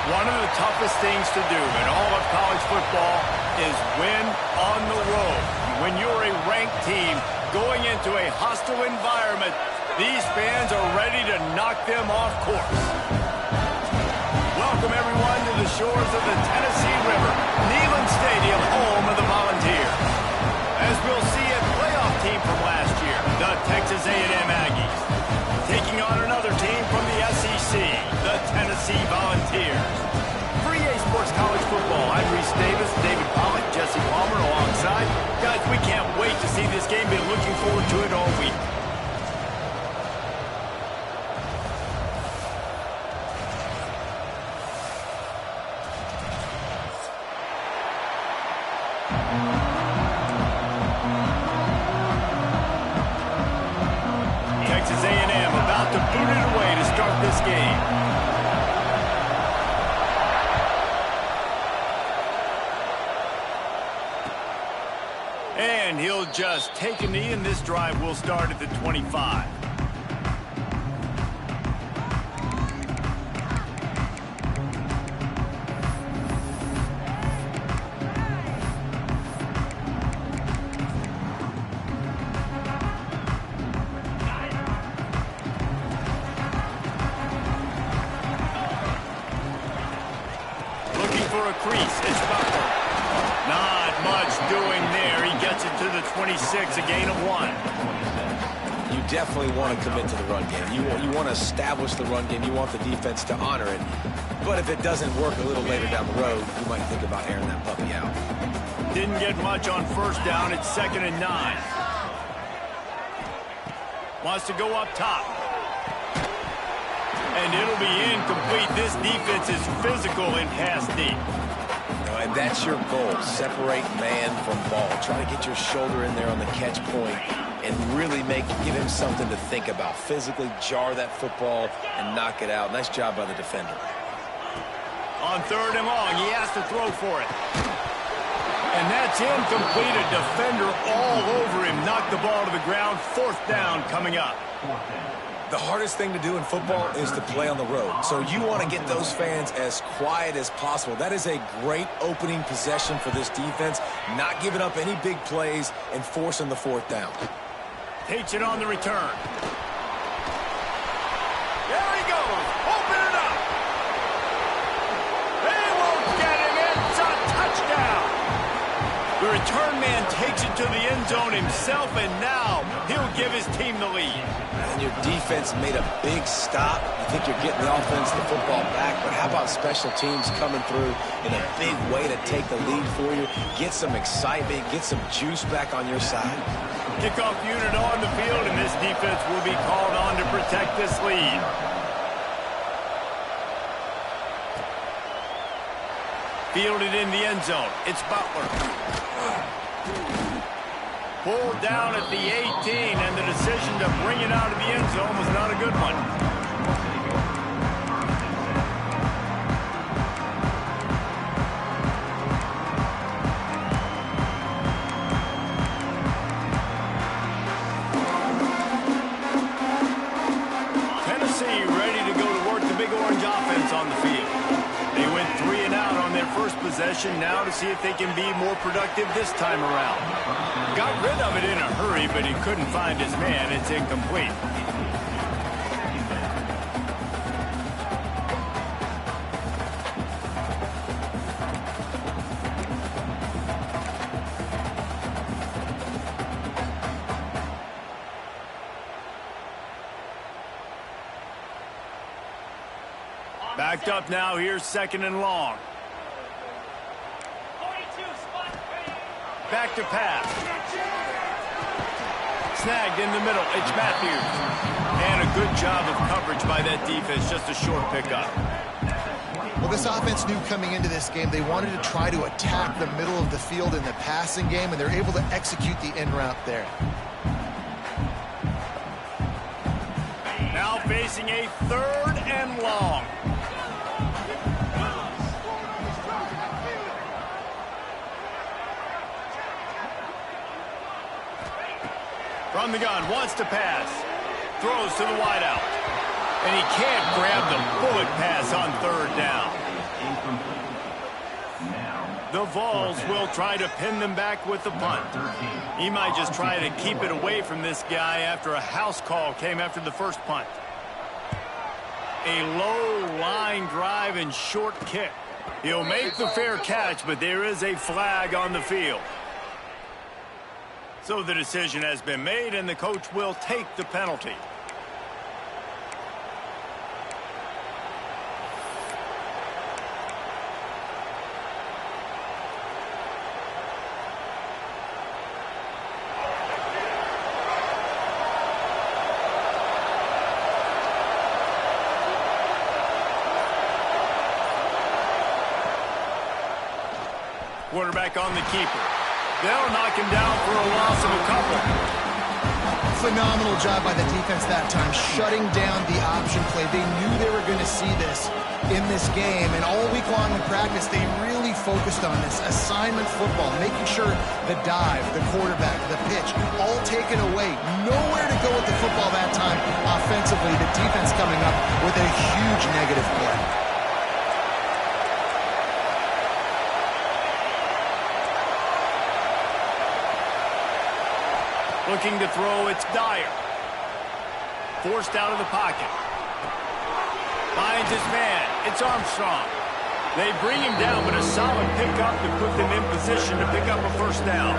One of the toughest things to do in all of college football is win on the road. When you're a ranked team going into a hostile environment, these fans are ready to knock them off course. Welcome, everyone, to the shores of the Tennessee River, Neyland Stadium, home of the Volunteers. As we'll see a playoff team from last year, the Texas A&M Aggies, taking on another team from the SEC, the Tennessee Volunteers. For EA Sports College Football, I'm Reese Davis, David Pollock, Jesse Palmer alongside. Guys, we can't wait to see this game. Been looking forward to it all week. Texas A&M about to boot it away to start this game. And he'll just take a knee, and this drive will start at the 25. For a crease, it's Butler. Not much doing there. He gets it to the 26, a gain of 1. You definitely want to commit to the run game. You want to establish the run game. You want the defense to honor it. But if it doesn't work a little later down the road, you might think about airing that puppy out. Didn't get much on first down. It's 2nd and 9. Wants to go up top. And it'll be incomplete. This defense is physical in pass deep. And that's your goal. Separate man from ball. Try to get your shoulder in there on the catch point and really give him something to think about. Physically jar that football and knock it out. Nice job by the defender. On 3rd and long, he has to throw for it. And that's incomplete. A defender all over him. Knocked the ball to the ground. 4th down coming up. The hardest thing to do in football is to play on the road. So you want to get those fans as quiet as possible. That is a great opening possession for this defense. Not giving up any big plays and forcing the 4th down. Takes it on the return. There he goes. Open it up. They won't get him. It's a touchdown. The return man takes it to the end zone himself, and now he'll give his team the lead. And your defense made a big stop. You think you're getting the offense, the football back, but how about special teams coming through in a big way to take the lead for you, get some excitement, get some juice back on your side? Kickoff unit on the field, and this defense will be called on to protect this lead. Fielded in the end zone. It's Butler. Pulled down at the 18, and the decision to bring it out of the end zone was not a good one. Tennessee ready to go to work the Big Orange offense on the field. They went 3 and out on their first possession, now to see if they can be more productive this time around. Got rid of it in a hurry, but he couldn't find his man. It's incomplete. Backed up now. Here's 2nd and long. Back to pass. Snagged in the middle. It's Matthews. And a good job of coverage by that defense. Just a short pickup. Well, this offense knew coming into this game they wanted to try to attack the middle of the field in the passing game, and they're able to execute the in route there. Now facing a 3rd and long. From the gun, wants to pass. Throws to the wideout. And he can't grab the bullet pass on 3rd down. The Vols will try to pin them back with the punt. He might just try to keep it away from this guy after a house call came after the first punt. A low line drive and short kick. He'll make the fair catch, but there is a flag on the field. So the decision has been made, and the coach will take the penalty. Quarterback on the keeper. They'll knock him down for a loss of a couple. Phenomenal job by the defense that time, shutting down the option play. They knew they were going to see this in this game, and all week long in practice, they really focused on this assignment football, making sure the dive, the quarterback, the pitch, all taken away. Nowhere to go with the football that time offensively. The defense coming up with a huge negative play. Looking to throw, it's Dyer. Forced out of the pocket. Finds his man. It's Armstrong. They bring him down, but a solid pickup to put them in position to pick up a first down.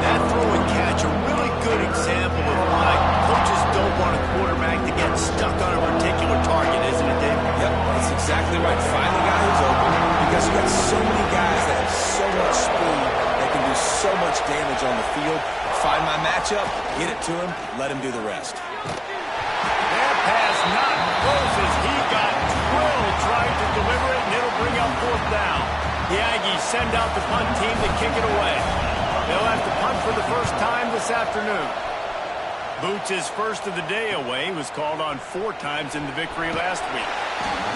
That throw and catch, a really good example of why coaches don't want a quarterback to get stuck on a particular target, isn't it, Dave? Yep, that's exactly right. Find the guy who's open, because you got so many guys that have so much speed that can do so much damage on the field. Find my matchup, get it to him, let him do the rest. That pass not close as he got drilled trying to deliver it, and it'll bring up fourth down. The Aggies send out the punt team to kick it away. They'll have to punt for the first time this afternoon. Boots' first of the day away was called on 4 times in the victory last week.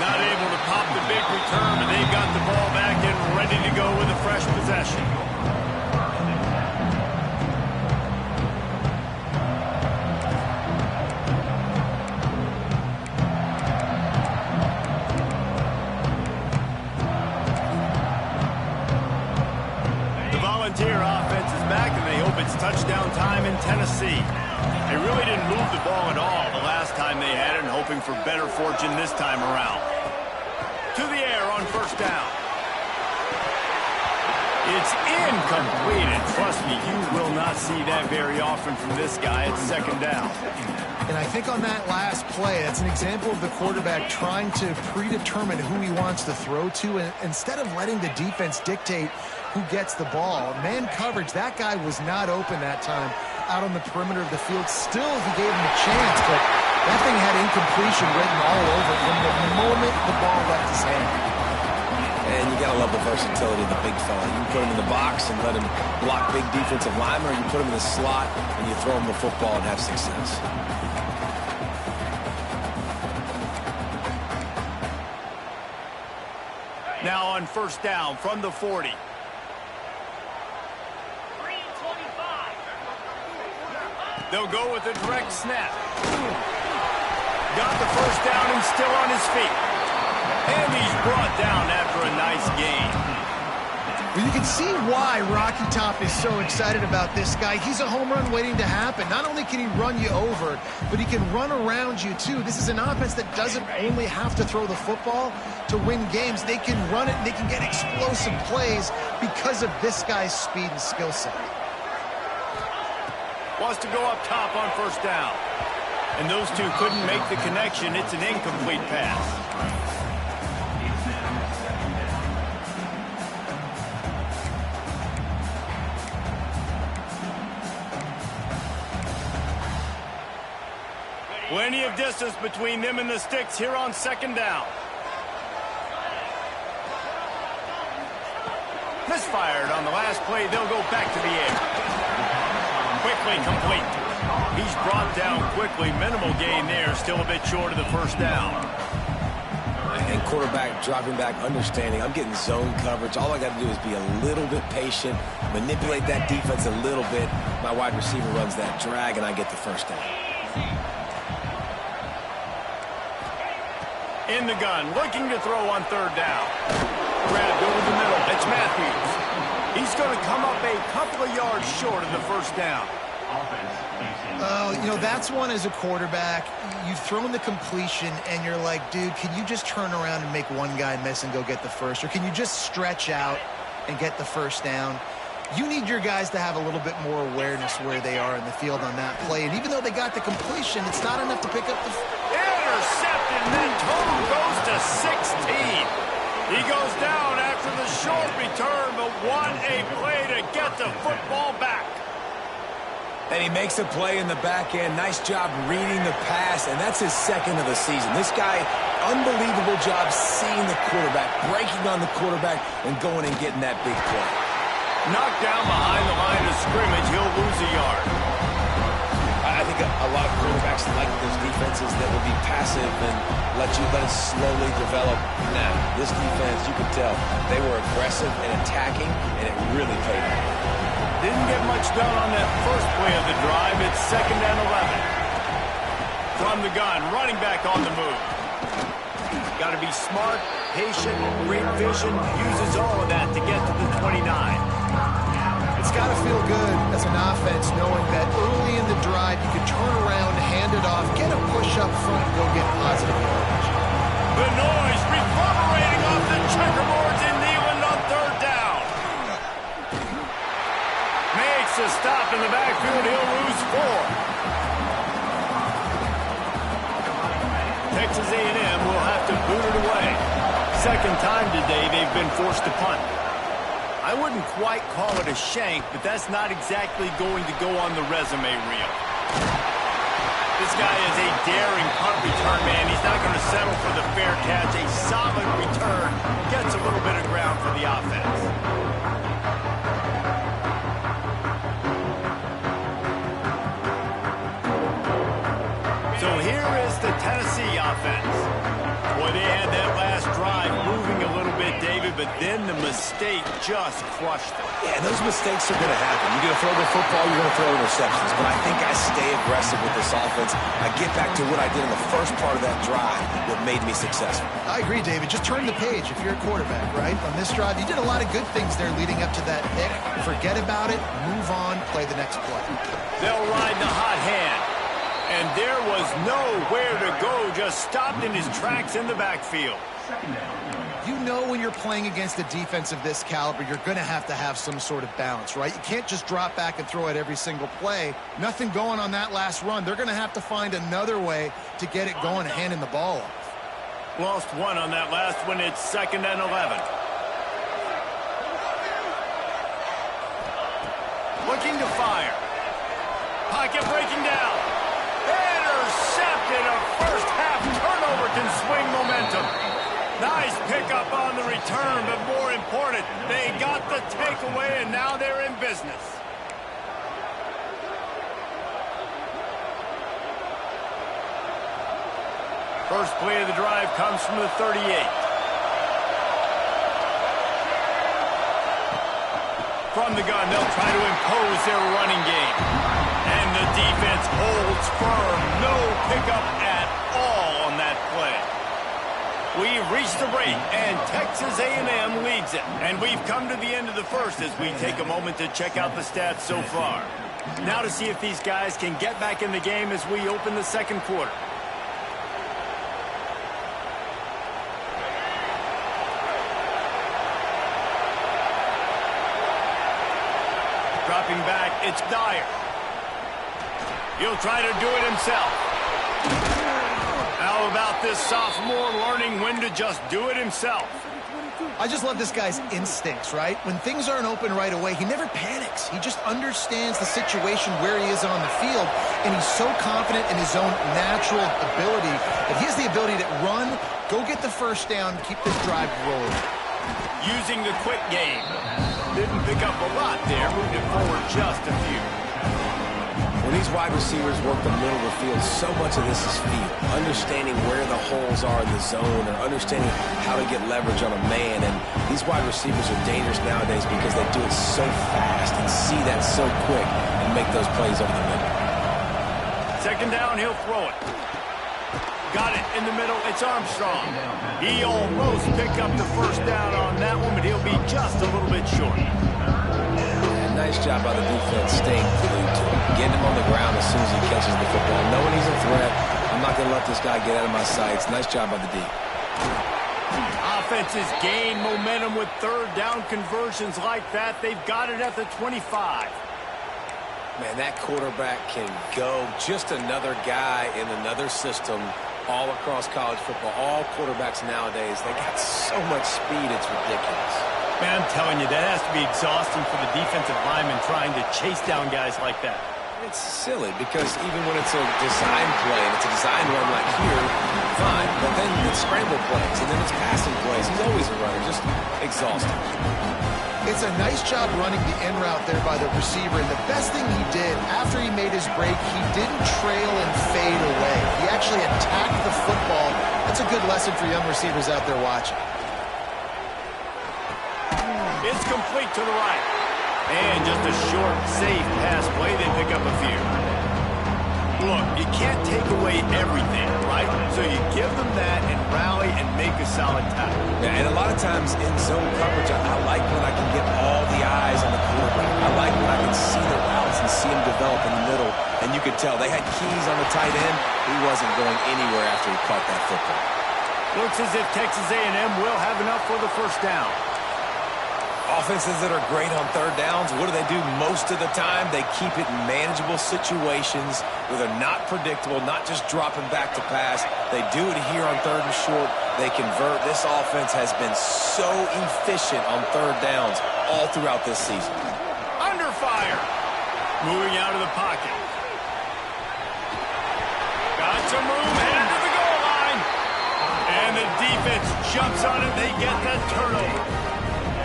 Not able to pop the big return, but they got the ball back and ready to go with a fresh possession. Volunteer offense is back, and they hope it's touchdown time in Tennessee. They really didn't move the ball at all the last time they had it, and hoping for better fortune this time around. To the air on first down. It's incomplete, and trust me, you will not see that very often from this guy at second down. And I think on that last play, that's an example of the quarterback trying to predetermine who he wants to throw to, and instead of letting the defense dictate who gets the ball. Man coverage, that guy was not open that time out on the perimeter of the field. Still, he gave him a chance, but that thing had incompletion written all over it from the moment the ball left his hand. And you got to love the versatility of the big fella. You can put him in the box and let him block big defensive linemen, or you put him in the slot and you throw him the football and have success. Now on first down from the 40. They'll go with a direct snap. Got the first down and still on his feet. And he's brought down after a nice gain. Well, you can see why Rocky Top is so excited about this guy. He's a home run waiting to happen. Not only can he run you over, but he can run around you too. This is an offense that doesn't only have to throw the football to win games. They can run it and they can get explosive plays because of this guy's speed and skill set. Wants to go up top on first down. And those two couldn't make the connection. It's an incomplete pass. Plenty of distance between them and the sticks here on second down. Misfired on the last play. They'll go back to the air. Quickly complete. He's brought down quickly. Minimal gain there. Still a bit short of the first down. And quarterback dropping back, understanding I'm getting zone coverage. All I got to do is be a little bit patient, manipulate that defense a little bit. My wide receiver runs that drag, and I get the first down. In the gun, looking to throw on third down. grabbed over the middle. It's Matthews. He's going to come up a couple of yards short of the first down. Oh, you know, that's one as a quarterback. You've thrown the completion, and you're like, dude, can you just turn around and make one guy miss and go get the first? Or can you just stretch out and get the first down? You need your guys to have a little bit more awareness where they are in the field on that play. And even though they got the completion, it's not enough to pick up the... Intercepted, and then total goes to 16. He goes down after the short return, but what a play to get the football back. And he makes a play in the back end. Nice job reading the pass, and that's his second of the season. This guy, unbelievable job seeing the quarterback, breaking on the quarterback, and going and getting that big play. Knocked down behind the line of scrimmage, he'll lose a yard. I think a lot of quarterbacks like those defenses that will be passive and let it slowly develop. Now, this defense, you can tell, they were aggressive and attacking, and it really paid off. Didn't get much done on that first play of the drive. It's 2nd and 11. From the gun, running back on the move. Got to be smart, patient, great vision, uses all of that to get to the 29. It's got to feel good as an offense knowing that early in the drive you can turn around, hand it off, get a push up front, and go get positive yardage. The noise reverberating off the checkerboards in Neyland on 3rd down. Makes a stop in the backfield. He'll lose 4. Texas A&M will have to boot it away. Second time today they've been forced to punt. I wouldn't quite call it a shank, but that's not exactly going to go on the resume reel. This guy is a daring punt return man. He's not going to settle for the fair catch. A solid return gets a little bit of ground for the offense. So here is the Tennessee offense. Boy, they had that last drive moving a little bit, David, but then the mistake just crushed them. Yeah, those mistakes are going to happen. You're going to throw the football, you're going to throw interceptions. But I think I stay aggressive with this offense. I get back to what I did in the first part of that drive, what made me successful. I agree, David. Just turn the page if you're a quarterback, right? On this drive, you did a lot of good things there leading up to that pick. Forget about it, move on, play the next play. They'll ride the hot hand. And there was nowhere to go, just stopped in his tracks in the backfield. You know when you're playing against a defense of this caliber, you're going to have some sort of balance, right? You can't just drop back and throw it every single play. Nothing going on that last run. They're going to have to find another way to get it going and handing the ball off. Lost one on that last one. It's 2nd and 11. Looking to fire. Pocket breaking down. Intercepted. A first half turnover can swing momentum. Nice pickup on the return, but more important, they got the takeaway, and now they're in business. First play of the drive comes from the 38. From the gun, they'll try to impose their running game. And the defense holds firm. No pickup at all on that play. We've reached the break, and Texas A&M leads it. And we've come to the end of the first as we take a moment to check out the stats so far. Now to see if these guys can get back in the game as we open the second quarter. Dropping back, it's Dyer. He'll try to do it himself. How about this sophomore learning when to just do it himself? I just love this guy's instincts, right? When things aren't open right away, he never panics. He just understands the situation where he is on the field, and he's so confident in his own natural ability that he has the ability to run, go get the first down, keep this drive rolling. Using the quick game. Didn't pick up a lot there, moved it forward just a few. When these wide receivers work the middle of the field, so much of this is feel. Understanding where the holes are in the zone or understanding how to get leverage on a man. And these wide receivers are dangerous nowadays because they do it so fast and see that so quick and make those plays over the middle. Second down, he'll throw it. Got it in the middle. It's Armstrong. He almost picked up the first down on that one, but he'll be just a little bit short. Nice job by the defense staying glued to him, getting him on the ground as soon as he catches the football, knowing he's a threat. I'm not going to let this guy get out of my sights. Nice job by the D. Offenses gain momentum with third down conversions like that. They've got it at the 25. Man, that quarterback can go. Just another guy in another system all across college football. All quarterbacks nowadays, they got so much speed, it's ridiculous. Man, I'm telling you, that has to be exhausting for the defensive lineman trying to chase down guys like that. It's silly because even when it's a design play and it's a design run like here, fine. But then it's scramble plays and then it's passing plays. He's always a runner, just exhausting. It's a nice job running the in route there by the receiver. And the best thing he did after he made his break, he didn't trail and fade away. He actually attacked the football. That's a good lesson for young receivers out there watching. It's complete to the right. And just a short, safe pass play. They pick up a few. Look, you can't take away everything, right? So you give them that and rally and make a solid tackle. Yeah, and a lot of times in zone coverage, I like when I can get all the eyes on the quarterback. I like when I can see the routes and see him develop in the middle. And you could tell they had keys on the tight end. He wasn't going anywhere after he caught that football. Looks as if Texas A&M will have enough for the first down. Offenses that are great on third downs, what do? Most of the time, they keep it in manageable situations where they're not predictable, not just dropping back to pass. They do it here on third and short. They convert. This offense has been so efficient on third downs all throughout this season. Under fire. Moving out of the pocket. Got some room, headed to the goal line. And the defense jumps on it. They get that turnover.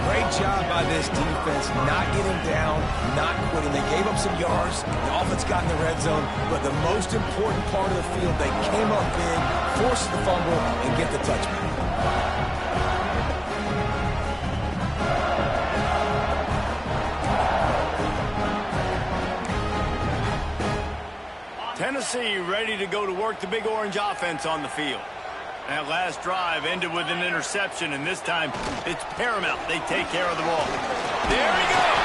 Great job by this defense, not getting down, not quitting. They gave up some yards. The offense got in the red zone, but the most important part of the field, they came up big, forced the fumble, and get the touchback. Tennessee ready to go to work the Big Orange offense on the field. That last drive ended with an interception, and this time it's paramount they take care of the ball. There he goes.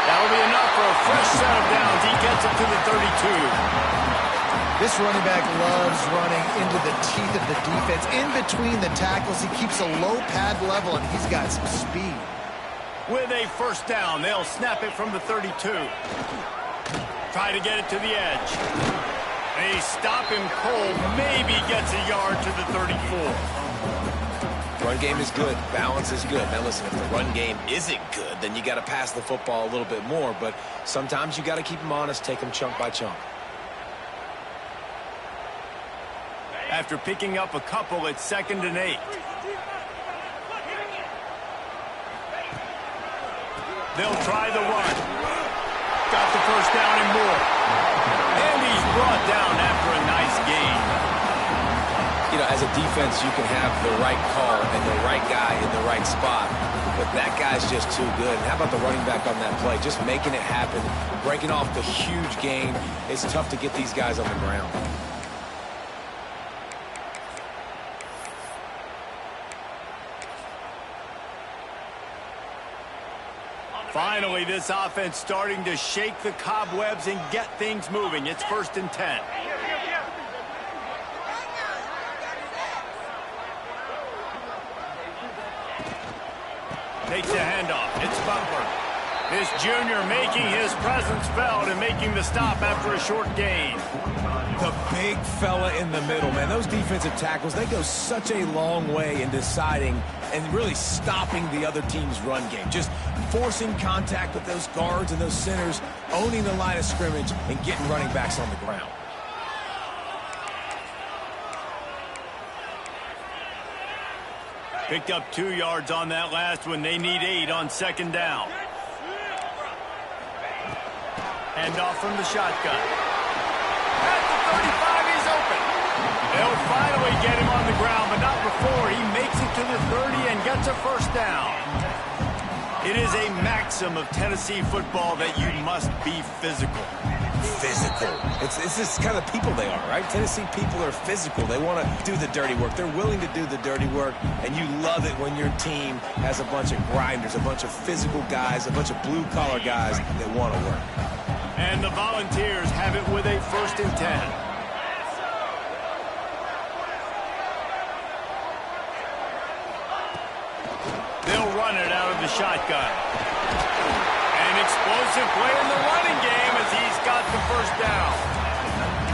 That'll be enough for a fresh set of downs. He gets it to the 32. This running back loves running into the teeth of the defense. In between the tackles, he keeps a low pad level, and he's got some speed. With a first down, they'll snap it from the 32. Try to get it to the edge. They stop him cold, maybe gets a yard to the 34. Run game is good. Balance is good. Now listen, if the run game isn't good, then you got to pass the football a little bit more. But sometimes you got to keep them honest, take them chunk by chunk. After picking up a couple, it's 2nd and 8. They'll try the run. Got the first down and more. And he's brought down after a nice gain. You know, as a defense, you can have the right call and the right guy in the right spot. But that guy's just too good. And how about the running back on that play? Just making it happen, breaking off the huge gain. It's tough to get these guys on the ground. Finally, this offense starting to shake the cobwebs and get things moving. It's 1st and 10. Takes a handoff. It's Butler. This junior making his presence felt and making the stop after a short gain. The big fella in the middle, man. Those defensive tackles, they go such a long way in deciding and really stopping the other team's run game. Just forcing contact with those guards and those centers, owning the line of scrimmage, and getting running backs on the ground. Picked up 2 yards on that last one. They need 8 on 2nd down. Hand off from the shotgun. At the 35, he's open. They'll finally get him on the ground, but not before. He makes it to the 30 and gets a first down. It is a maxim of Tennessee football that you must be physical. physical. It's this kind of people they are, right? Tennessee people are physical. They want to do the dirty work. They're willing to do the dirty work, and you love it when your team has a bunch of grinders, a bunch of physical guys, a bunch of blue-collar guys that want to work. And the Volunteers have it with a 1st and 10. They'll run it out of the shotgun. An explosive play in the running game as he's got the 1st down.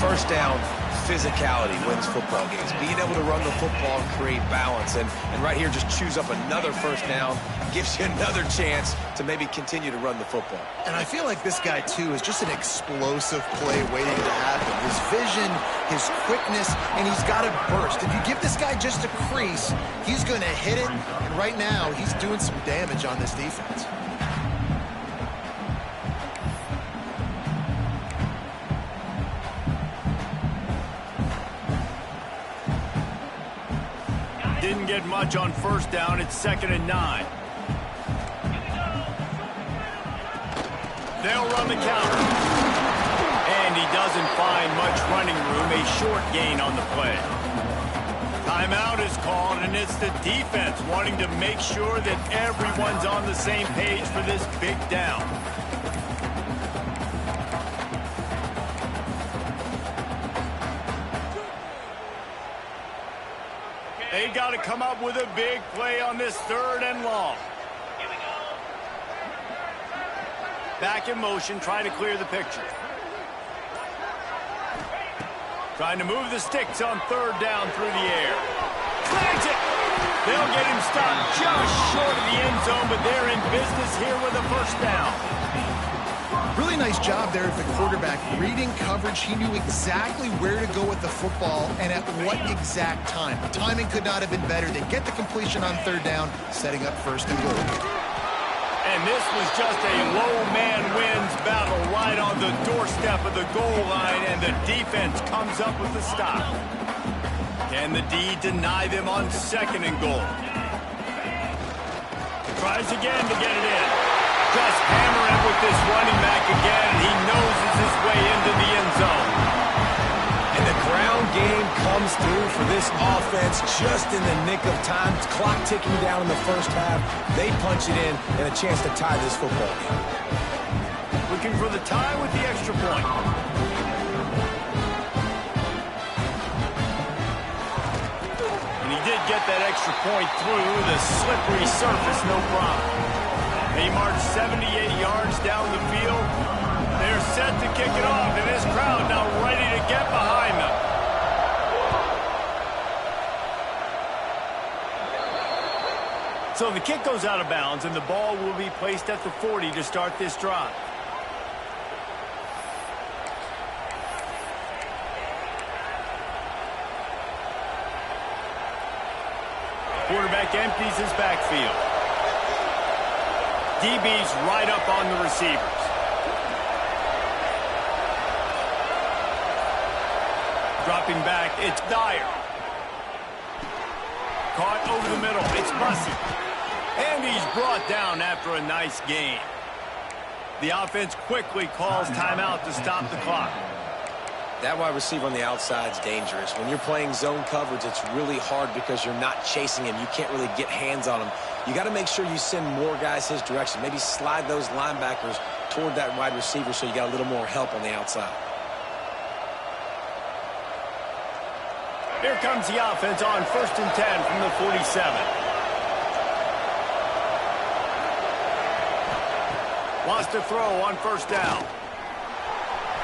1st down, physicality wins football games. Being able to run the football and create balance. And right here, just choose up another 1st down. Gives you another chance to maybe continue to run the football. And I feel like this guy, too, is just an explosive play waiting to happen. His vision, his quickness, and he's got to burst. If you give this guy just a crease, he's going to hit it. And right now, he's doing some damage on this defense. Didn't get much on 1st down. It's 2nd and 9. They'll run the counter. And he doesn't find much running room. A short gain on the play. Timeout is called, and it's the defense wanting to make sure that everyone's on the same page for this big down. They got to come up with a big play on this 3rd and long. Back in motion, trying to clear the picture. Trying to move the sticks on 3rd down through the air. Flags it! They'll get him stopped just short of the end zone, but they're in business here with a 1st down. Really nice job there at the quarterback. Reading coverage, he knew exactly where to go with the football and at what exact time. The timing could not have been better. They get the completion on 3rd down, setting up 1st and goal. And this was just a low man wins battle right on the doorstep of the goal line, and the defense comes up with the stop. Can the D deny them on 2nd and goal? Tries again to get it in. Just hammering with this running back again, and he noses his way into the end zone. And the ground game comes through for this offense just in the nick of time. Clock ticking down in the 1st half. They punch it in and a chance to tie this football game. Looking for the tie with the extra point. And he did get that extra point through the slippery surface, no problem. They march 78 yards down the field. They're set to kick it off, and this crowd now ready to get behind them. So the kick goes out of bounds, and the ball will be placed at the 40 to start this drive. Quarterback empties his backfield. DB's right up on the receivers. Dropping back, it's Dyer. Caught over the middle, it's Bussey. And he's brought down after a nice gain. The offense quickly calls timeout to stop the clock. That wide receiver on the outside is dangerous. When you're playing zone coverage, it's really hard because you're not chasing him. You can't really get hands on him. You got to make sure you send more guys his direction. Maybe slide those linebackers toward that wide receiver so you got a little more help on the outside. Here comes the offense on 1st and 10 from the 47. Wants to throw on 1st down.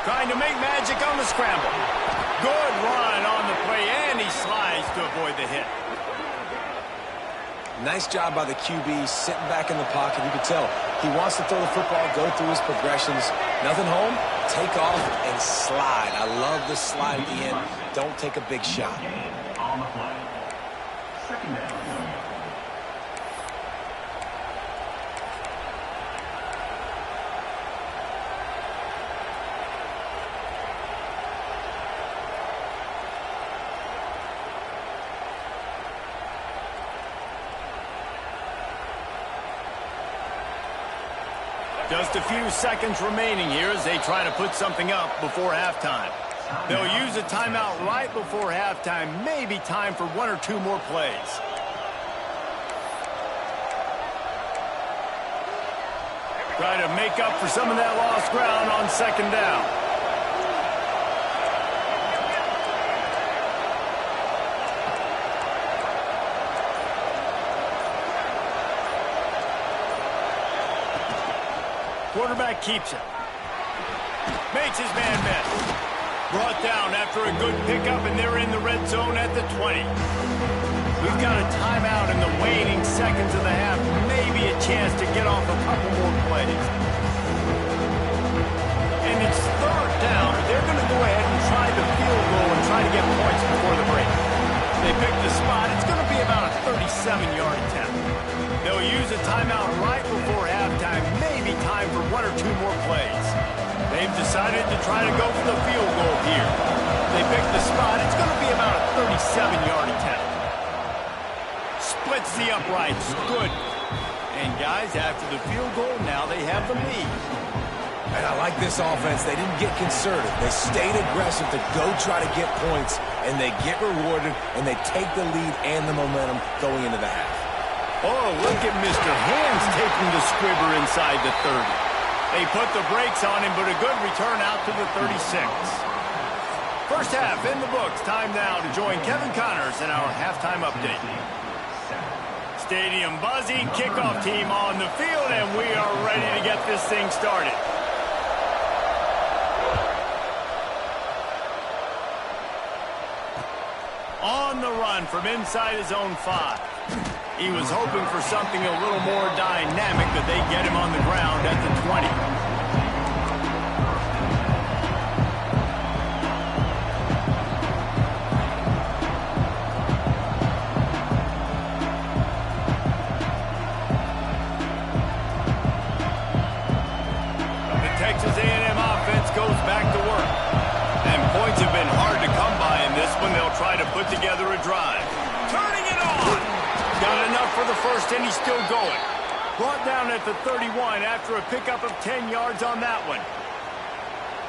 Trying to make magic on the scramble. Good run on the play, and he slides to avoid the hit. Nice job by the QB, sitting back in the pocket. You can tell he wants to throw the football, go through his progressions. Nothing home, take off and slide. I love the slide at the end. Don't take a big shot. On the play. 2nd down. Just a few seconds remaining here as they try to put something up before halftime. They'll use a timeout right before halftime. Maybe time for one or two more plays. Try to make up for some of that lost ground on second down. Quarterback keeps it. Makes his man miss. Brought down after a good pickup, and they're in the red zone at the 20. We've got a timeout in the waning seconds of the half. Maybe a chance to get off a couple more plays. And it's third down. They're going to go ahead and try the field goal and try to get points before the break. They pick the spot. It's going to be about a 37-yard attempt. They'll use a timeout right before halftime. Maybe time for one or two more plays. They've decided to try to go for the field goal here. They pick the spot. It's going to be about a 37-yard attempt. Splits the uprights. Good. And guys, after the field goal, now they have the lead. And I like this offense. They didn't get conservative. They stayed aggressive to go try to get points, and they get rewarded, and they take the lead and the momentum going into the half. Oh, look at Mr. Hands taking the squibber inside the 30. They put the brakes on him, but a good return out to the 36. First half in the books. Time now to join Kevin Connors in our halftime update. Stadium buzzing, kickoff team on the field, and we are ready to get this thing started. On the run from inside his own 5. He was hoping for something a little more dynamic, that they get him on the ground at the 20. The Texas A&M offense goes back to work. And points have been hard to come by in this one. They'll try to put together a drive. Turning it on! Got enough for the first, and he's still going. Brought down at the 31 after a pickup of 10 yards on that one.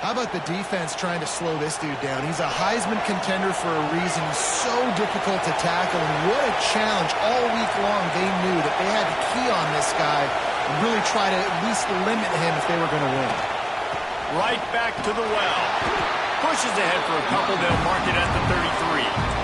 How about the defense trying to slow this dude down? He's a Heisman contender for a reason. He's so difficult to tackle, and what a challenge. All week long, they knew that they had to key on this guy and really try to at least limit him if they were going to win. Right back to the well. Pushes ahead for a couple. They'll mark it at the 33.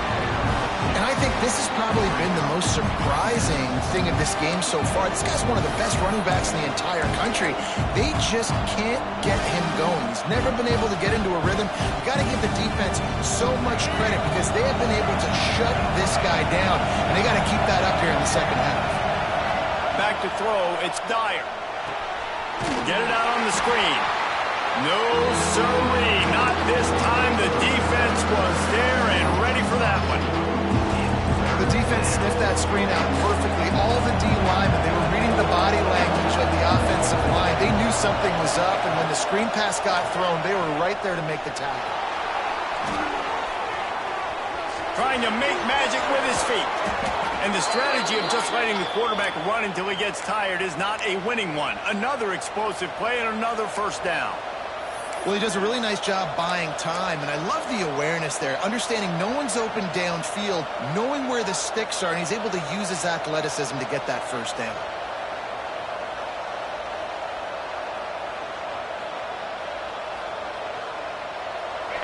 And I think this has probably been the most surprising thing of this game so far. This guy's one of the best running backs in the entire country. They just can't get him going. He's never been able to get into a rhythm. You've got to give the defense so much credit because they have been able to shut this guy down. And they got to keep that up here in the second half. Back to throw. It's Dyer. Get it out on the screen. No, sirree. Not this time. The defense was there and ready for that one. The defense sniffed that screen out perfectly. All the D linemen, they were reading the body language of the offensive line. They knew something was up, and when the screen pass got thrown, they were right there to make the tackle. Trying to make magic with his feet. And the strategy of just letting the quarterback run until he gets tired is not a winning one. Another explosive play and another first down. Well, he does a really nice job buying time, and I love the awareness there, understanding no one's open downfield, knowing where the sticks are, and he's able to use his athleticism to get that first down.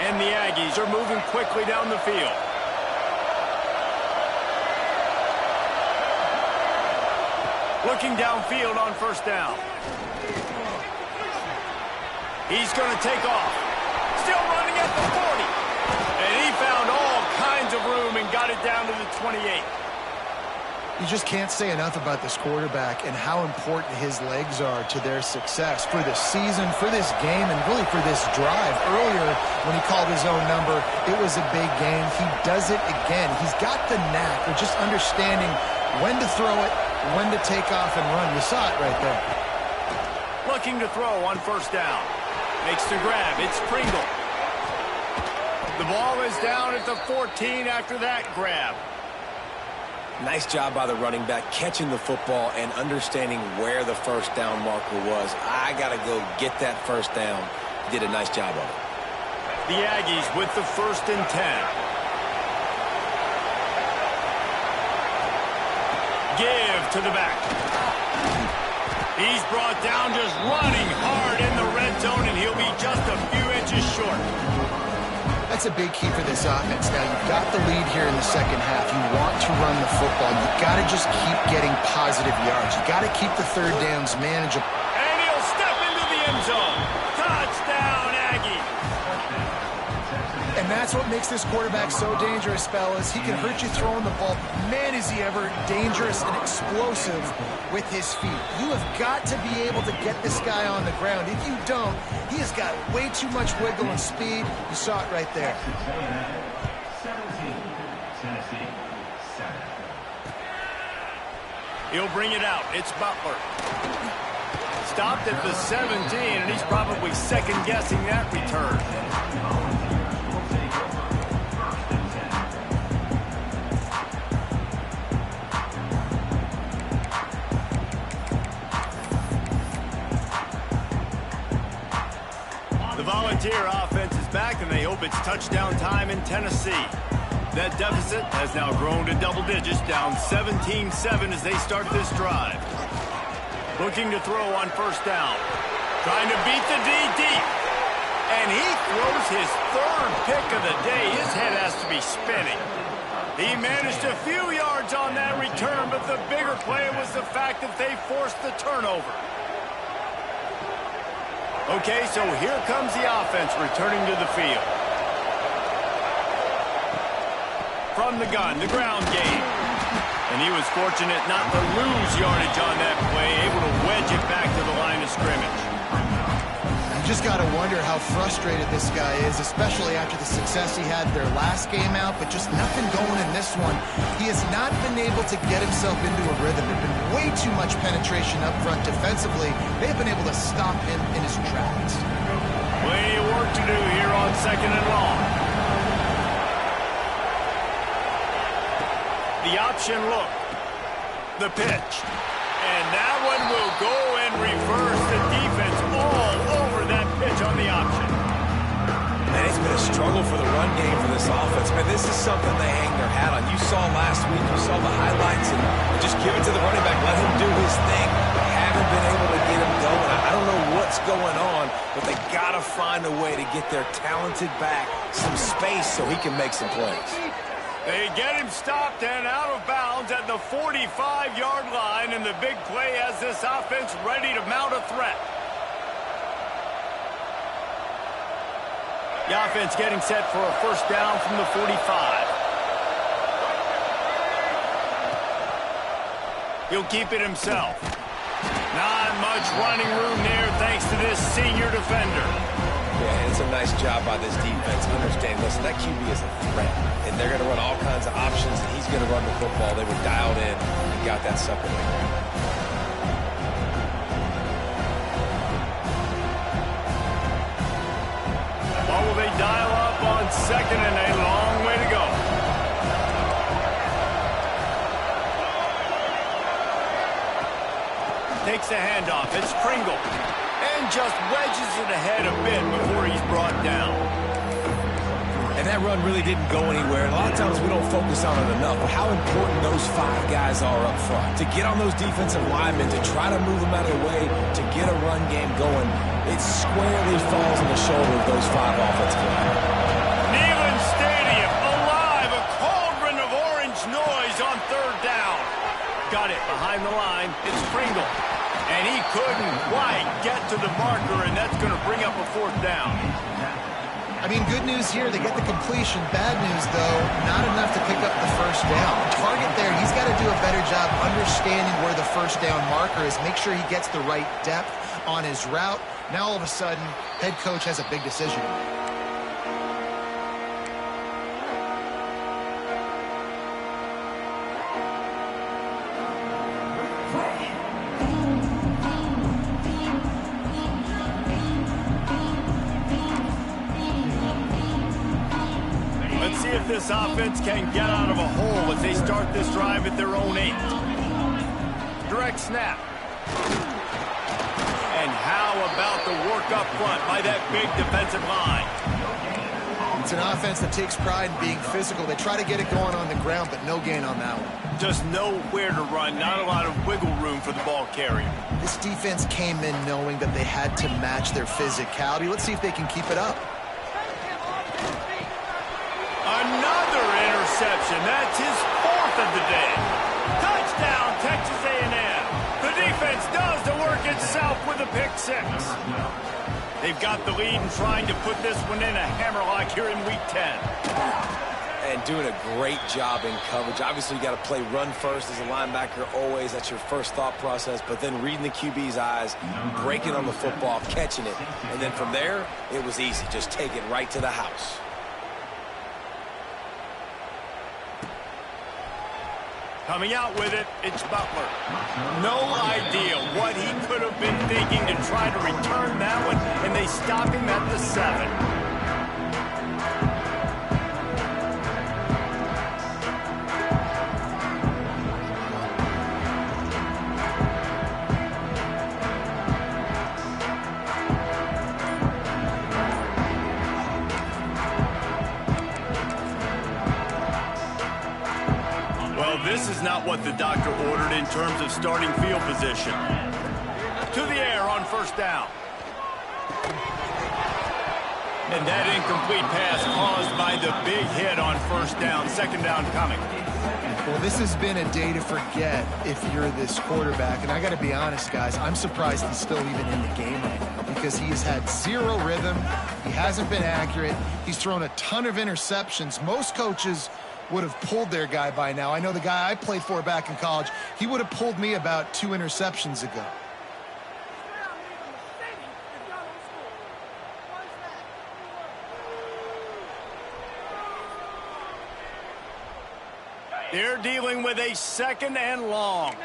And the Aggies are moving quickly down the field. Looking downfield on first down. He's going to take off. Still running at the 40. And he found all kinds of room and got it down to the 28. You just can't say enough about this quarterback and how important his legs are to their success for this season, for this game, and really for this drive. Earlier, when he called his own number, it was a big game. He does it again. He's got the knack of just understanding when to throw it, when to take off and run. You saw it right there. Looking to throw on first down. Makes the grab. It's Pringle. The ball is down at the 14 after that grab. Nice job by the running back, catching the football and understanding where the first down marker was. I got to go get that first down. He did a nice job of it. The Aggies with the 1st and 10. Give to the back. He's brought down just running hard in the red zone, and he'll be just a few inches short. That's a big key for this offense. Now, you've got the lead here in the second half. You want to run the football. You've got to just keep getting positive yards. You've got to keep the third downs manageable. And he'll step into the end zone. Touchdown, Aggie. And that's what makes this quarterback so dangerous, fellas. He can hurt you throwing the ball. Man, is he ever dangerous and explosive with his feet. You have got to be able to get this guy on the ground. If you don't, he has got way too much wiggle and speed. You saw it right there. 17, Tennessee, 7. He'll bring it out. It's Butler. Stopped at the 17, and he's probably second-guessing that return. The Volunteer offense is back, and they hope it's touchdown time in Tennessee. That deficit has now grown to double digits, down 17-7 as they start this drive. Looking to throw on first down. Trying to beat the D deep. And he throws his 3rd pick of the day. His head has to be spinning. He managed a few yards on that return, but the bigger play was the fact that they forced the turnover. Okay, so here comes the offense returning to the field. From the gun, the ground game. And he was fortunate not to lose yardage on that play, able to wedge it back to the line of scrimmage. You just got to wonder how frustrated this guy is, especially after the success he had their last game out, but just nothing going in this one. He has not been able to get himself into a rhythm. There's been way too much penetration up front defensively. They've been able to stop him in his tracks. Plenty of work to do here on 2nd and long. The option look. The pitch. And that one will go and reverse the defense all over that pitch on the option. And it's been a struggle for the run game for this offense. Man, this is something they hang their hat on. You saw last week, you saw the highlights, and just give it to the running back. Let him do his thing. They haven't been able to get him going. I don't know what's going on, but they got to find a way to get their talented back some space so he can make some plays. They get him stopped and out of bounds at the 45-yard line, and the big play has this offense ready to mount a threat. The offense getting set for a first down from the 45. He'll keep it himself. Not much running room there thanks to this senior defender. Yeah, it's a nice job by this defense. Understand, listen, that QB is a threat, and they're going to run all kinds of options, and he's going to run the football. They were dialed in and got that sucker on the ground. What will they dial up on 2nd and a long way to go? Takes the handoff. It's Pringle. And just wedges it ahead a bit before he's brought down. And that run really didn't go anywhere. And a lot of times we don't focus on it enough, but how important those 5 guys are up front. To get on those defensive linemen, to try to move them out of the way, to get a run game going, it squarely falls on the shoulder of those 5 offensive linemen. Neyland Stadium alive, a cauldron of orange noise on 3rd down. Got it behind the line. It's Pringle. And he couldn't quite get to the marker, and that's going to bring up a 4th down. I mean, good news here, they get the completion. Bad news, though, not enough to pick up the first down. Target there, he's got to do a better job understanding where the first down marker is, make sure he gets the right depth on his route. Now, all of a sudden, head coach has a big decision. if this offense can get out of a hole as they start this drive at their own 8. Direct snap. And how about the work up front by that big defensive line? It's an offense that takes pride in being physical. They try to get it going on the ground, but no gain on that one. Just nowhere to run, not a lot of wiggle room for the ball carrier. This defense came in knowing that they had to match their physicality. Let's see if they can keep it up. Another interception. That's his 4th of the day. Touchdown, Texas A&M. The defense does the work itself with a pick 6. They've got the lead and trying to put this one in a hammerlock here in Week 10. And doing a great job in coverage. Obviously, you got to play run first as a linebacker always. That's your first thought process. But then reading the QB's eyes, breaking on the football, catching it. And then from there, it was easy. Just take it right to the house. Coming out with it, it's Butler. No idea what he could have been thinking to try to return that one, and they stop him at the 7. This is not what the doctor ordered in terms of starting field position. To the air on 1st down. And that incomplete pass caused by the big hit on 1st down. 2nd down coming. Well, this has been a day to forget if you're this quarterback. And I got to be honest, guys, I'm surprised he's still even in the game right now because he has had 0 rhythm. He hasn't been accurate. He's thrown a ton of interceptions. Most coaches would have pulled their guy by now. I know the guy I played for back in college, he would have pulled me about 2 interceptions ago. They're dealing with a 2nd and long.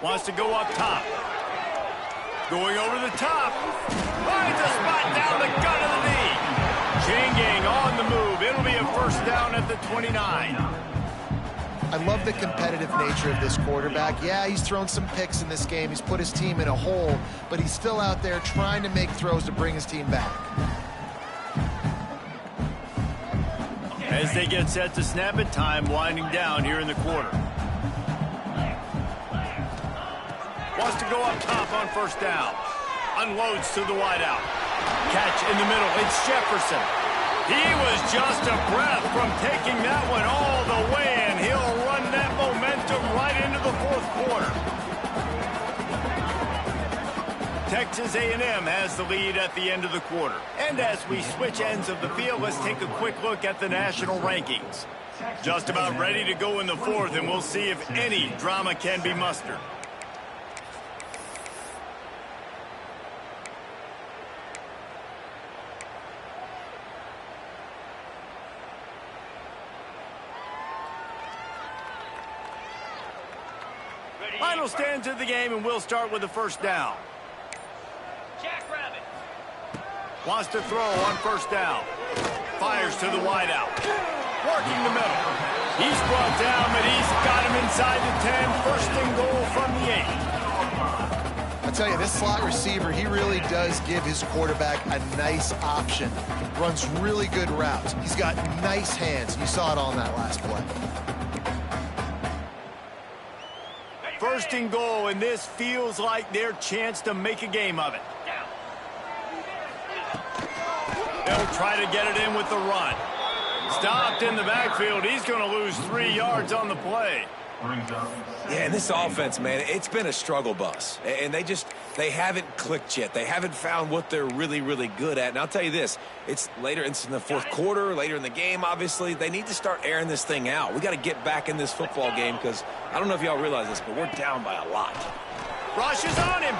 Wants to go up top. Going over the top. Finds a spot down the gut of the knee. Changing on the move. It'll be a 1st down at the 29. I love the competitive nature of this quarterback. Yeah, he's thrown some picks in this game. He's put his team in a hole, but he's still out there trying to make throws to bring his team back. As they get set to snap it, time winding down here in the quarter. Wants to go up top on 1st down. Unloads to the wideout. Catch in the middle. It's Jefferson. He was just a breath from taking that one all the way, and he'll run that momentum right into the 4th quarter. Texas A&M has the lead at the end of the quarter. And as we switch ends of the field, let's take a quick look at the national rankings. Just about ready to go in the 4th, and we'll see if any drama can be mustered. Final stands of the game, and we'll start with the 1st down. Wants to throw on 1st down. Fires to the wideout. Working the middle. He's brought down, but he's got him inside the 10. 1st and goal from the 8. I tell you, this slot receiver, he really does give his quarterback a nice option. Runs really good routes. He's got nice hands. You saw it on that last play. 1st and goal, and this feels like their chance to make a game of it. They'll try to get it in with the run. Stopped in the backfield. He's going to lose 3 yards on the play. Yeah, and this offense, man, it's been a struggle bus. And they haven't clicked yet. They haven't found what they're really, really good at. And I'll tell you this, it's later in the 4th quarter, later in the game, obviously. They need to start airing this thing out. We got to get back in this football game because I don't know if y'all realize this, but we're down by a lot. Rushes on him.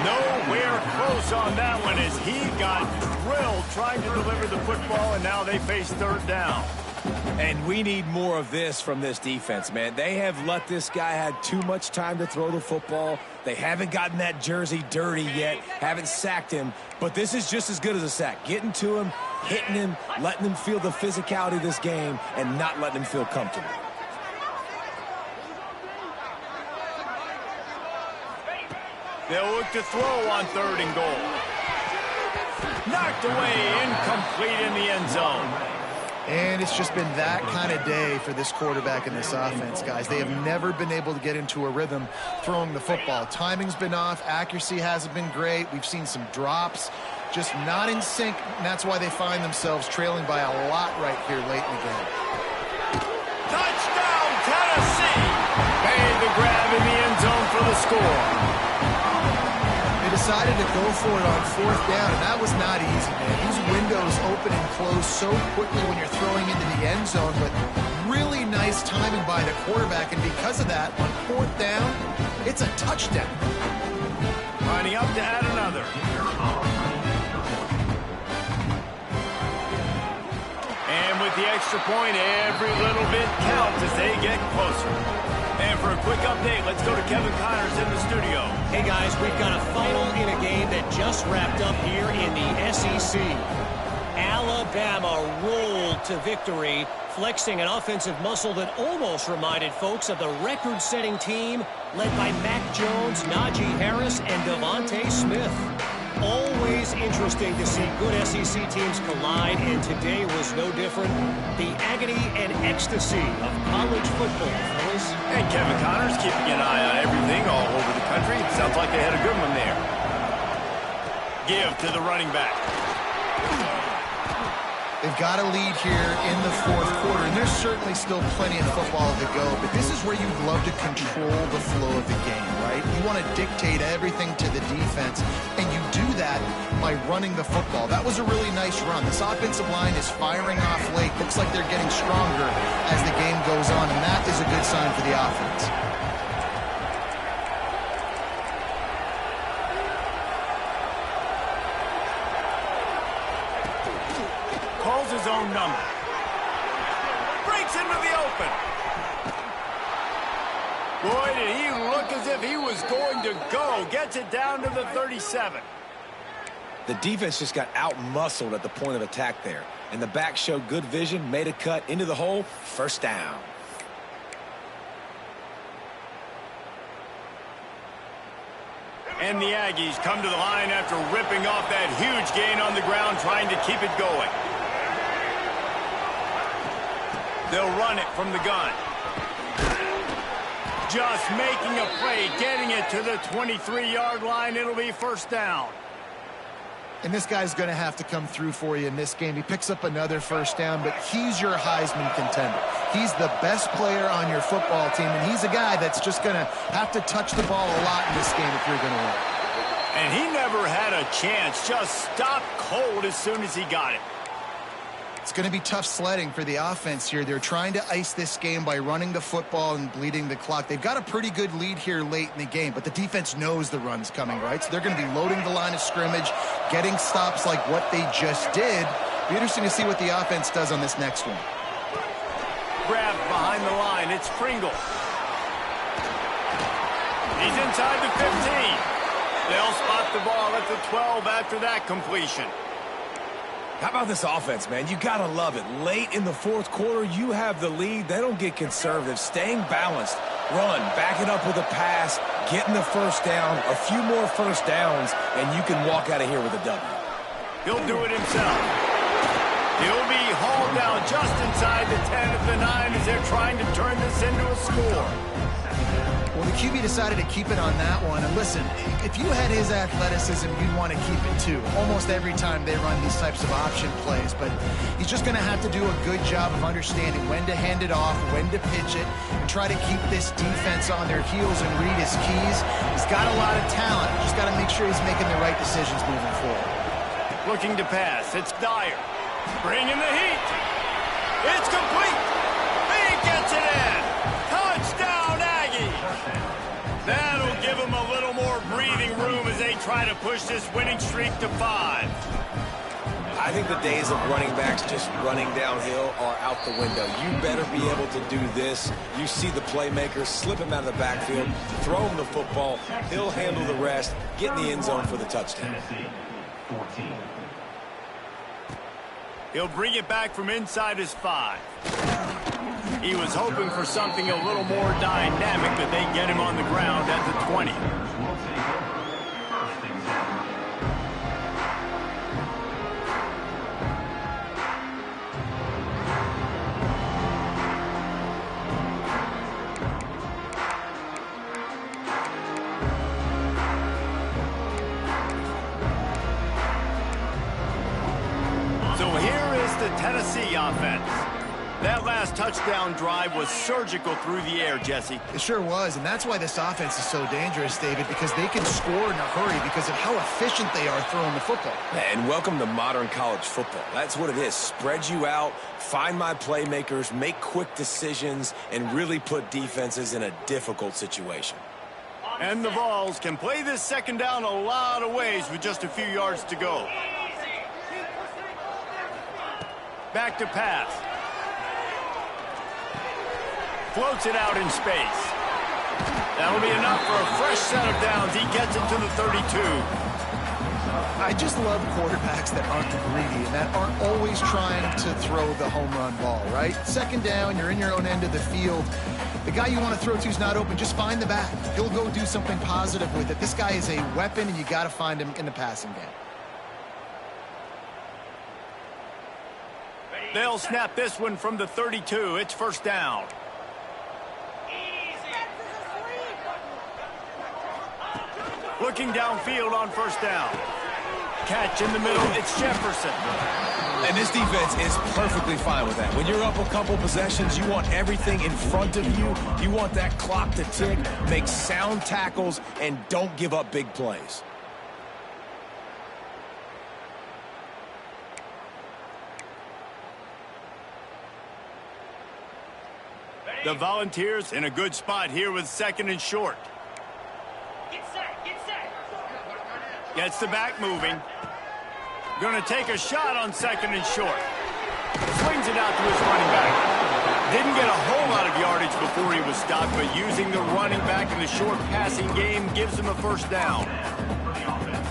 Nowhere close on that one as he got drilled trying to deliver the football, and now they face 3rd down. And we need more of this from this defense, man. They have let this guy have too much time to throw the football. They haven't gotten that jersey dirty yet, haven't sacked him. But this is just as good as a sack. Getting to him, hitting him, letting him feel the physicality of this game, and not letting him feel comfortable. They'll look to throw on 3rd and goal. Knocked away, incomplete in the end zone. And it's just been that kind of day for this quarterback and this offense, guys. They have never been able to get into a rhythm throwing the football. Timing's been off. Accuracy hasn't been great. We've seen some drops, just not in sync, and that's why they find themselves trailing by a lot right here late in the game. Touchdown, Tennessee! Made the grab in the end zone for the score. They decided to go for it on 4th down, and that was not easy, man. These windows open and close so quickly when you're throwing into the end zone, but really nice timing by the quarterback, and because of that, on 4th down, it's a touchdown. Lining up to add another. And with the extra point, every little bit counts as they get closer. And for a quick update, let's go to Kevin Connors in the studio. Hey guys, we've got a final in a game that just wrapped up here in the SEC. Alabama rolled to victory, flexing an offensive muscle that almost reminded folks of the record-setting team led by Mac Jones, Najee Harris, and Devontae Smith. Always interesting to see good SEC teams collide, and today was no different. The agony and ecstasy of college football, fellas. And Kevin Connors keeping an eye on everything all over the country. Sounds like they had a good one there. Give to the running back. They've got a lead here in the 4th quarter, and there's certainly still plenty of football to go, but this is where you'd love to control the flow of the game, right? You want to dictate everything to the defense, and you do that by running the football. That was a really nice run. This offensive line is firing off late. Looks like they're getting stronger as the game goes on, and that is a good sign for the offense. Calls his own number. Breaks into the open. Boy, did he look as if he was going to go. Gets it down to the 37. The defense just got out-muscled at the point of attack there. And the back showed good vision, made a cut into the hole, 1st down. And the Aggies come to the line after ripping off that huge gain on the ground, trying to keep it going. They'll run it from the gun. Just making a play, getting it to the 23-yard line. It'll be 1st down. And this guy's going to have to come through for you in this game. He picks up another 1st down, but he's your Heisman contender. He's the best player on your football team, and he's a guy that's just going to have to touch the ball a lot in this game if you're going to win. And he never had a chance. Just stopped cold as soon as he got it. It's going to be tough sledding for the offense here. They're trying to ice this game by running the football and bleeding the clock. They've got a pretty good lead here late in the game, but the defense knows the run's coming, right? So they're going to be loading the line of scrimmage, getting stops like what they just did. Be interesting to see what the offense does on this next one. Grab behind the line. It's Pringle. He's inside the 15. They'll spot the ball at the 12 after that completion. How about this offense, man? You got to love it. Late in the 4th quarter, you have the lead. They don't get conservative. Staying balanced. Run, back it up with a pass, getting the 1st down, a few more 1st downs, and you can walk out of here with a W. He'll do it himself. He'll be hauled down just inside the 10 at the 9 as they're trying to turn this into a score. Well, the QB decided to keep it on that one. And listen, if you had his athleticism, you'd want to keep it too. Almost every time they run these types of option plays. But he's just going to have to do a good job of understanding when to hand it off, when to pitch it, and try to keep this defense on their heels and read his keys. He's got a lot of talent. Just got to make sure he's making the right decisions moving forward. Looking to pass. It's Dyer. Bringing the heat. It's complete. He gets it in. Touchdown, Aggies. That'll give them a little more breathing room as they try to push this winning streak to 5. I think the days of running backs just running downhill are out the window. You better be able to do this. You see the playmaker, slip him out of the backfield, throw him the football. He'll handle the rest, get in the end zone for the touchdown. Tennessee, 14. He'll bring it back from inside his 5. He was hoping for something a little more dynamic, but they get him on the ground at the 20. Will take over. First and 10. So here is the Tennessee offense. That last touchdown drive was surgical through the air, Jesse. It sure was, and that's why this offense is so dangerous, David, because they can score in a hurry because of how efficient they are throwing the football. And welcome to modern college football. That's what it is. Spread you out, find my playmakers, make quick decisions, and really put defenses in a difficult situation. And the Vols can play this second down a lot of ways with just a few yards to go. Back to pass. Floats it out in space. That'll be enough for a fresh set of downs. He gets it to the 32. I just love quarterbacks that aren't greedy and that aren't always trying to throw the home run ball, right? Second down, you're in your own end of the field. The guy you want to throw to is not open. Just find the back. He'll go do something positive with it. This guy is a weapon, and you got to find him in the passing game. They'll snap this one from the 32. It's first down. Looking downfield on first down. Catch in the middle. It's Jefferson. And this defense is perfectly fine with that. When you're up a couple possessions, you want everything in front of you. You want that clock to tick, make sound tackles, and don't give up big plays. The Volunteers in a good spot here with second and short. Gets the back moving. Going to take a shot on second and short. Swings it out to his running back. Didn't get a whole lot of yardage before he was stopped, but using the running back in the short passing game gives him a first down.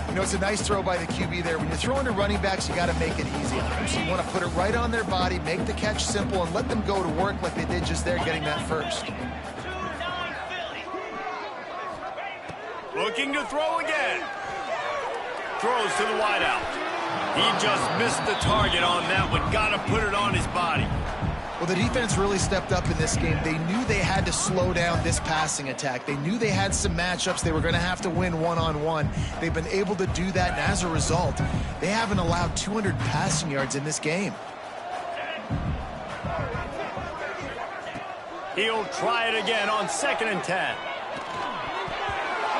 You know, it's a nice throw by the QB there. When you're throwing to running backs, you got to make it easy on them. So you want to put it right on their body, make the catch simple, and let them go to work like they did just there, getting that first. Looking to throw again. Throws to the wideout. He just missed the target on that one. Got to put it on his body. Well, the defense really stepped up in this game. They knew they had to slow down this passing attack. They knew they had some matchups they were going to have to win one-on-one. They've been able to do that, and as a result, they haven't allowed 200 passing yards in this game. He'll try it again on second and 10.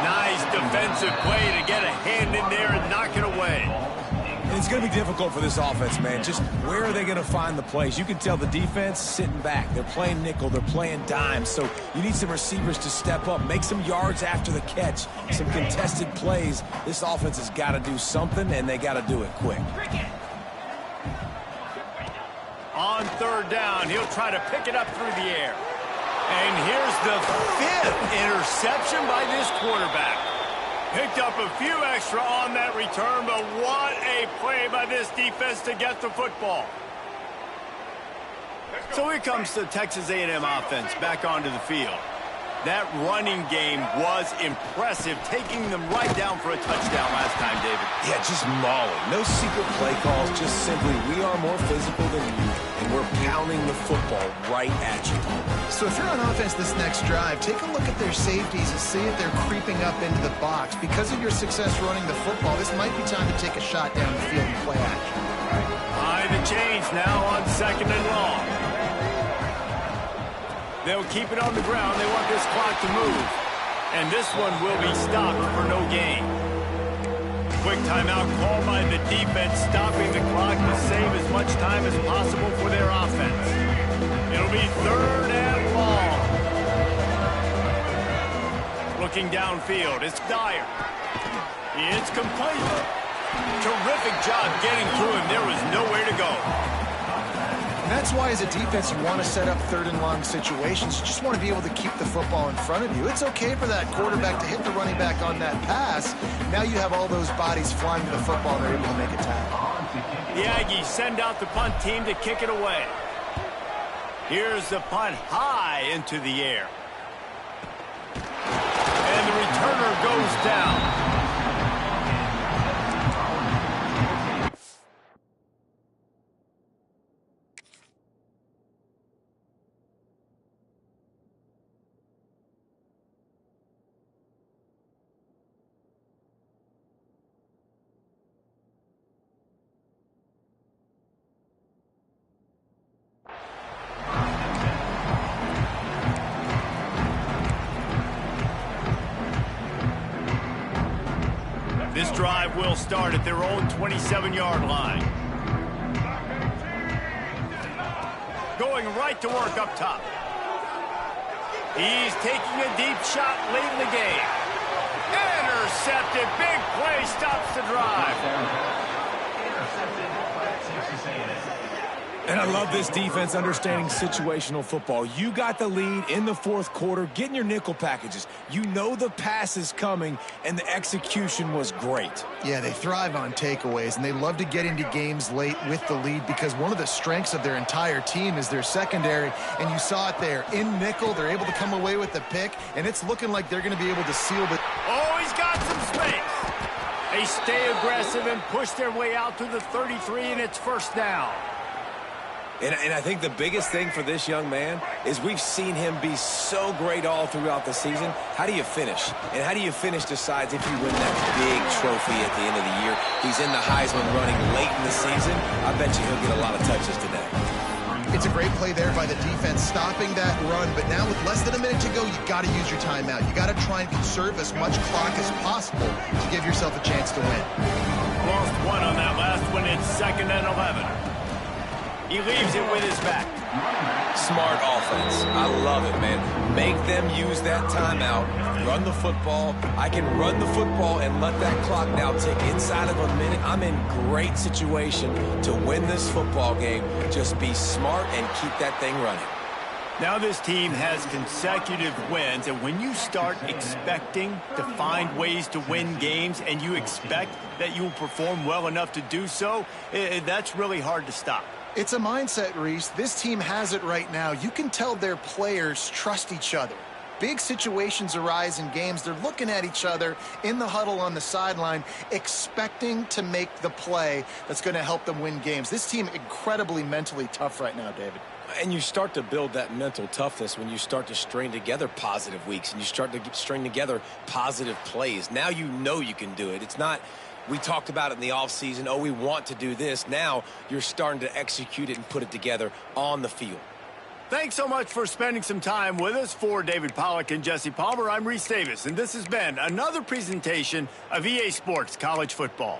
Nice defensive play to get a hand in there and knock it away. And it's going to be difficult for this offense, man. Just where are they going to find the plays? You can tell the defense sitting back. They're playing nickel. They're playing dime. So you need some receivers to step up, make some yards after the catch, some contested plays. This offense has got to do something, and they got to do it quick. On third down, he'll try to pick it up through the air. And here's the 5th interception by this quarterback. Picked up a few extra on that return, but what a play by this defense to get the football. So here comes the Texas A&M offense back onto the field. That running game was impressive, taking them right down for a touchdown last time, David. Yeah, just mauling. No secret play calls, just simply we are more physical than you, and we're pounding the football right at you. So if you're on offense this next drive, take a look at their safeties and see if they're creeping up into the box. Because of your success running the football, this might be time to take a shot down the field and play action. High the chains now on second and long. They'll keep it on the ground. They want this clock to move. And this one will be stopped for no gain. Quick timeout called by the defense, stopping the clock to save as much time as possible for their offense. It'll be third and long. Looking downfield, it's Dyer. It's complete. Terrific job getting through him. There was nowhere to go. And that's why, as a defense, you want to set up third and long situations. You just want to be able to keep the football in front of you. It's okay for that quarterback to hit the running back on that pass. Now you have all those bodies flying to the football, and they're able to make a tackle. The Aggies send out the punt team to kick it away. Here's the punt high into the air. And the returner goes down. This drive will start at their own 27-yard line. Going right to work up top. He's taking a deep shot late in the game. Intercepted. Big play stops the drive. Intercepted by Texas A&M. And I love this defense understanding situational football. You got the lead in the fourth quarter, getting your nickel packages. You know the pass is coming, and the execution was great. Yeah, they thrive on takeaways, and they love to get into games late with the lead because one of the strengths of their entire team is their secondary, and you saw it there. In nickel, they're able to come away with the pick, and it's looking like they're going to be able to seal the... Oh, he's got some space. They stay aggressive and push their way out to the 33, and it's first down. And I think the biggest thing for this young man is we've seen him be so great all throughout the season. How do you finish? And how do you finish decides if you win that big trophy at the end of the year. He's in the Heisman running late in the season. I bet you he'll get a lot of touches today. It's a great play there by the defense, stopping that run. But now with less than a minute to go, you've got to use your timeout. You got to try and conserve as much clock as possible to give yourself a chance to win. Lost one on that last one. It's 2nd and 11. He leaves it with his back. Smart offense. I love it, man. Make them use that timeout. Run the football. I can run the football and let that clock now tick inside of a minute. I'm in great situation to win this football game. Just be smart and keep that thing running. Now this team has consecutive wins, and when you start expecting to find ways to win games and you expect that you will perform well enough to do so, that's really hard to stop. It's a mindset, Reese. This team has it right now. You can tell their players trust each other. Big situations arise in games. They're looking at each other in the huddle on the sideline, expecting to make the play that's going to help them win games. This team incredibly mentally tough right now, David. And you start to build that mental toughness when you start to string together positive weeks and you start to string together positive plays. Now you know you can do it. It's not, we talked about it in the offseason, oh, we want to do this. Now you're starting to execute it and put it together on the field. Thanks so much for spending some time with us. For David Pollack and Jesse Palmer, I'm Reese Davis, and this has been another presentation of EA Sports College Football.